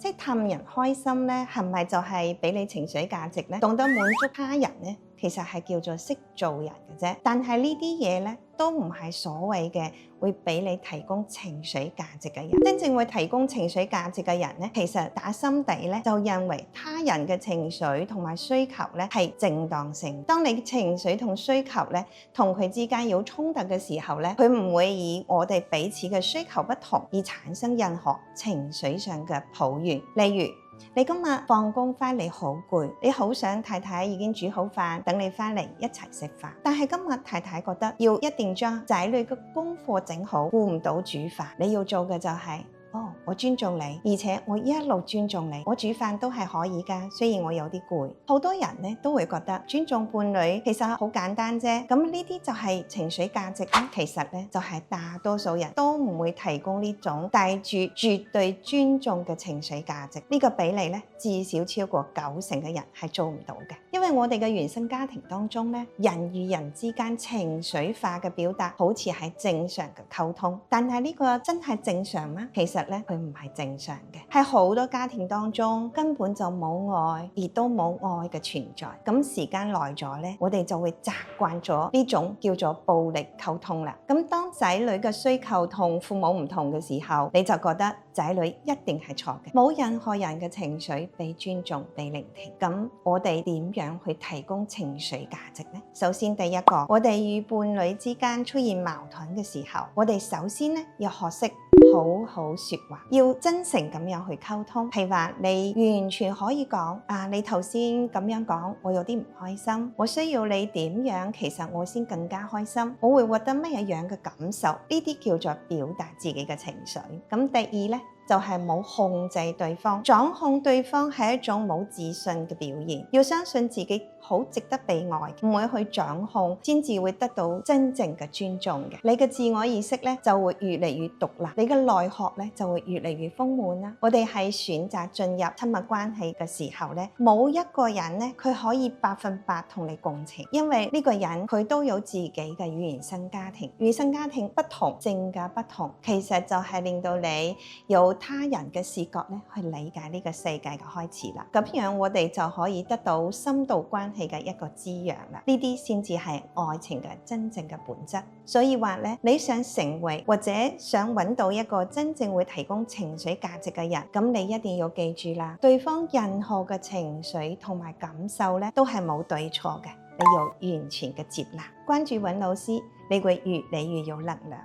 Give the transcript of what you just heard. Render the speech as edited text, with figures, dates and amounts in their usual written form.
即係氹人開心咧，係咪就係俾你情緒價值咧？懂得滿足他人咧，其實係叫做識做人嘅啫。但係呢啲嘢咧，都唔係所謂嘅會俾你提供情緒價值嘅人。真正會提供情緒價值嘅人咧，其實打心底咧就認為他人嘅情緒同埋需求咧係正當性。當你情緒同需求咧同佢之間有衝突嘅時候咧，佢唔會以我哋彼此嘅需求不同而產生任何情緒上嘅抱怨。例如，你今日放工翻嚟好攰，你好想太太已經煮好飯等你翻嚟一齊食飯，但係今日太太覺得要一定將仔女嘅功課整好，顧唔到煮飯，你要做嘅就係我尊重你，而且我一路尊重你，我煮飯都係可以㗎，雖然我有啲攰。好多人咧都會覺得尊重伴侶其實好簡單啫，咁呢啲就係情緒價值咧。其實咧就係大多數人都唔會提供呢種帶住絕對尊重嘅情緒價值。呢個比例咧至少超過90%嘅人係做唔到嘅，因為我哋嘅原生家庭當中咧，人與人之間情緒化嘅表達好似係正常嘅溝通，但係呢個真係正常嗎？其實咧佢唔係正常嘅，喺好多家庭當中根本就冇愛，亦都冇愛嘅存在。咁時間耐咗咧，我哋就會習慣咗呢種叫做暴力溝通啦。咁當仔女嘅需求同父母唔同嘅時候，你就覺得仔女一定係錯嘅，冇任何人嘅情緒被尊重、被聆聽。咁我哋點樣去提供情緒價值呢？首先第一個，我哋與伴侶之間出現矛盾嘅時候，我哋首先咧要學識好好說話，要真誠咁樣去溝通。譬如話你完全可以講你頭先咁樣講，我有啲唔開心，我需要你點樣，其實我先更加開心，我會獲得乜嘢樣嘅感受？呢啲叫做表達自己嘅情緒。咁第二咧，就係冇控制對方，掌控對方係一種冇自信嘅表現。要相信自己好值得被愛，唔會去掌控，先至會得到真正嘅尊重嘅。你嘅自我意識咧就會越嚟越獨立，你嘅內學咧就會越嚟越豐滿啦。我哋喺選擇進入親密關係嘅時候咧，冇一個人咧佢可以100%同你共情，因為呢個人佢都有自己嘅原生家庭，原生家庭不同，性格不同，其實就係令到你有他人嘅視角咧去理解呢個世界嘅開始啦。咁樣我哋就可以得到深度關係嘅一個滋養啦。呢啲先至係愛情嘅真正嘅本質。所以話咧，你想成為或者想揾到一個真正會提供情緒價值嘅人，咁你一定要記住啦，對方任何嘅情緒同埋感受咧都係冇對錯嘅，你要完全嘅接納。關注尹老師，你會越嚟越有能量。